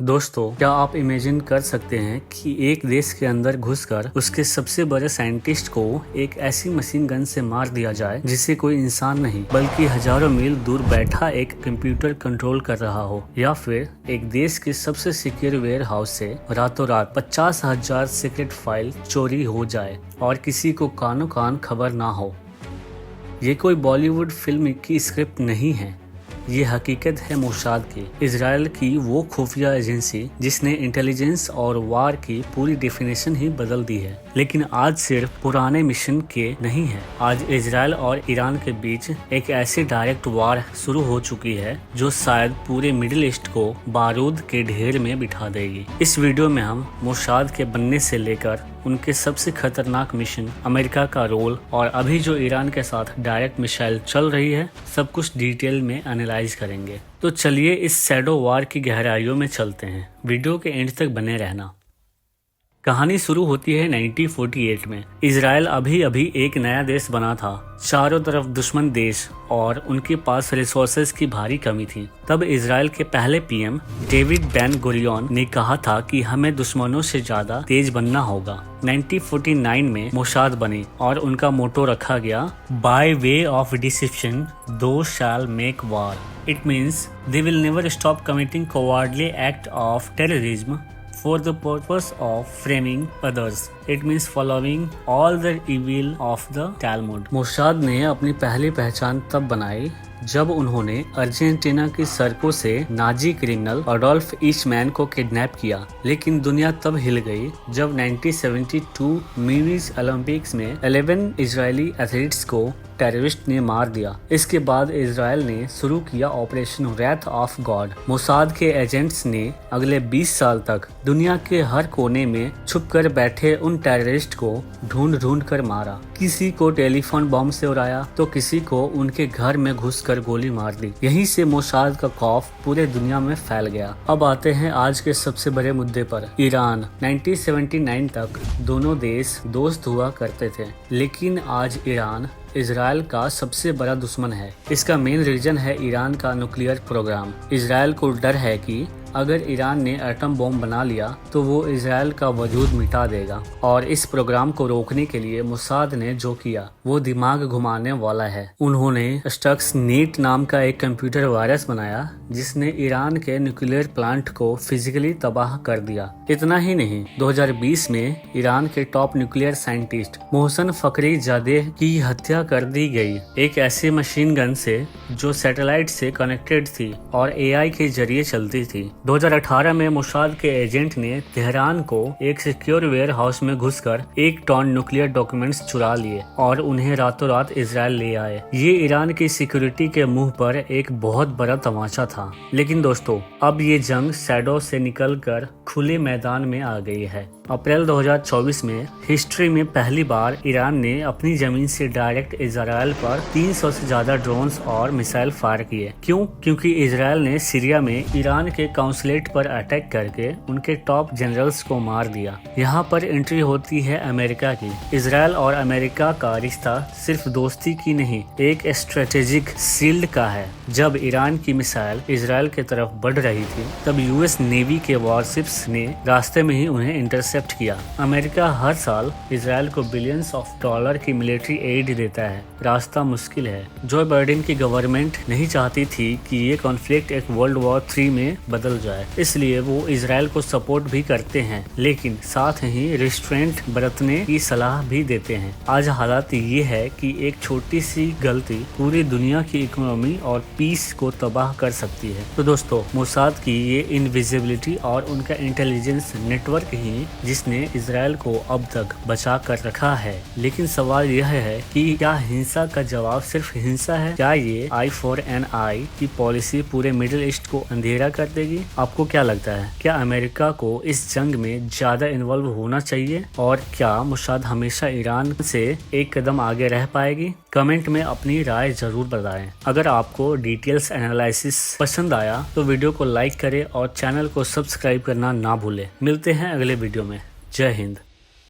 दोस्तों, क्या आप इमेजिन कर सकते हैं कि एक देश के अंदर घुसकर उसके सबसे बड़े साइंटिस्ट को एक ऐसी मशीन गन से मार दिया जाए जिसे कोई इंसान नहीं बल्कि हजारों मील दूर बैठा एक कंप्यूटर कंट्रोल कर रहा हो, या फिर एक देश के सबसे सिक्योर वेयर हाउस से रातों रात 50,000 सीक्रेट फाइल चोरी हो जाए और किसी को कानो कान खबर ना हो। ये कोई बॉलीवुड फिल्म की स्क्रिप्ट नहीं है, ये हकीकत है मोसाद की, इजराइल की वो खुफिया एजेंसी जिसने इंटेलिजेंस और वार की पूरी डेफिनेशन ही बदल दी है। लेकिन आज सिर्फ पुराने मिशन के नहीं है, आज इजराइल और ईरान के बीच एक ऐसी डायरेक्ट वार शुरू हो चुकी है जो शायद पूरे मिडिल ईस्ट को बारूद के ढेर में बिठा देगी। इस वीडियो में हम मोसाद के बनने से लेकर उनके सबसे खतरनाक मिशन, अमेरिका का रोल और अभी जो ईरान के साथ डायरेक्ट मिसाइल चल रही है, सब कुछ डिटेल में एनालाइज करेंगे। तो चलिए इस शैडो वार की गहराइयों में चलते हैं। वीडियो के एंड तक बने रहना। कहानी शुरू होती है 1948 में। इजराइल अभी अभी एक नया देश बना था, चारों तरफ दुश्मन देश और उनके पास रिसोर्सेज की भारी कमी थी। तब इजराइल के पहले पीएम डेविड बेन गुरियन ने कहा था कि हमें दुश्मनों से ज्यादा तेज बनना होगा। 1949 में मोसाद बनी और उनका मोटो रखा गया, बाय वे ऑफ डिसेप्शन दो शैल make war. It means they will never stop committing cowardly act of terrorism for the purpose of framing others. It means following all the evil of the Talmud. Mossad ने अपनी पहली पहचान तब बनाई जब उन्होंने Argentina की सड़कों से नाजी क्रिमिनल अडोल्फ ईस्टमैन को किडनैप किया। लेकिन दुनिया तब हिल गई जब 1972 म्यूनिच ओलंपिक्स में 11 इजरायली एथलीट्स को टेररिस्ट ने मार दिया। इसके बाद इजराइल ने शुरू किया operation wrath of God. Mossad के एजेंट्स ने अगले 20 साल तक दुनिया के हर कोने में छुपकर बैठे उन टेररिस्ट को ढूंढ ढूंढ कर मारा। किसी को टेलीफोन बम से उड़ाया तो किसी को उनके घर में घुसकर गोली मार दी। यहीं से मोसाद का खौफ पूरे दुनिया में फैल गया। अब आते हैं आज के सबसे बड़े मुद्दे पर, ईरान। 1979 तक दोनों देश दोस्त हुआ करते थे, लेकिन आज ईरान इजराइल का सबसे बड़ा दुश्मन है। इसका मेन रीजन है ईरान का न्यूक्लियर प्रोग्राम। इजराइल को डर है कि अगर ईरान ने एटम बम बना लिया तो वो इजराइल का वजूद मिटा देगा, और इस प्रोग्राम को रोकने के लिए मोसाद ने जो किया वो दिमाग घुमाने वाला है। उन्होंने स्टक्सनेट नाम का एक कंप्यूटर वायरस बनाया जिसने ईरान के न्यूक्लियर प्लांट को फिजिकली तबाह कर दिया। इतना ही नहीं, 2020 में ईरान के top nuclear scientist Mohsin Fakhrizadeh की हत्या कर दी गई, एक ऐसी मशीन गन से जो सैटेलाइट से कनेक्टेड थी और एआई के जरिए चलती थी। 2018 में मोसाद के एजेंट ने तेहरान को एक सिक्योर वेयर हाउस में घुसकर 1 टन न्यूक्लियर डॉक्यूमेंट्स चुरा लिए और उन्हें रातों रात इजराइल ले आए। ये ईरान की सिक्योरिटी के मुंह पर एक बहुत बड़ा तमाचा था। लेकिन दोस्तों, अब ये जंग शैडो से निकलकर खुले मैदान में आ गई है। अप्रैल 2024 में हिस्ट्री में पहली बार ईरान ने अपनी जमीन से डायरेक्ट इजराइल पर 300 से ज्यादा ड्रोन्स और मिसाइल फायर किए। क्यों? क्योंकि इजराइल ने सीरिया में ईरान के काउंसलेट पर अटैक करके उनके टॉप जनरल्स को मार दिया। यहाँ पर एंट्री होती है अमेरिका की। इजराइल और अमेरिका का रिश्ता सिर्फ दोस्ती की नहीं, एक स्ट्रेटेजिक शील्ड का है। जब ईरान की मिसाइल इजराइल की तरफ बढ़ रही थी तब यूएस नेवी के वॉरशिप्स ने रास्ते में ही उन्हें इंटरसेप्ट किया। अमेरिका हर साल इजराइल को बिलियंस ऑफ डॉलर की मिलिट्री एड देता है। रास्ता मुश्किल है। जो बाइडेन की गवर्नमेंट नहीं चाहती थी कि ये कॉन्फ्लिक्ट एक वर्ल्ड वॉर 3 में बदल जाए, इसलिए वो इजराइल को सपोर्ट भी करते हैं, लेकिन साथ ही रिस्ट्रेंट बरतने की सलाह भी देते हैं। आज हालात ये है कि एक छोटी सी गलती पूरी दुनिया की इकोनॉमी और पीस को तबाह कर सकती है। तो दोस्तों, मोसाद की ये इनविजिबिलिटी और उनका इंटेलिजेंस नेटवर्क ही जिसने इजराइल को अब तक बचा कर रखा है। लेकिन सवाल यह है कि क्या हिंसा का जवाब सिर्फ हिंसा है? क्या ये आई फॉर एन आई की पॉलिसी पूरे मिडिल ईस्ट को अंधेरा कर देगी? आपको क्या लगता है? क्या अमेरिका को इस जंग में ज्यादा इन्वॉल्व होना चाहिए? और क्या मोसाद हमेशा ईरान से एक कदम आगे रह पाएगी? कमेंट में अपनी राय जरूर बताएं। अगर आपको डिटेल्स एनालिसिस पसंद आया तो वीडियो को लाइक करें और चैनल को सब्सक्राइब करना ना भूलें। मिलते हैं अगले वीडियो में। जय हिंद।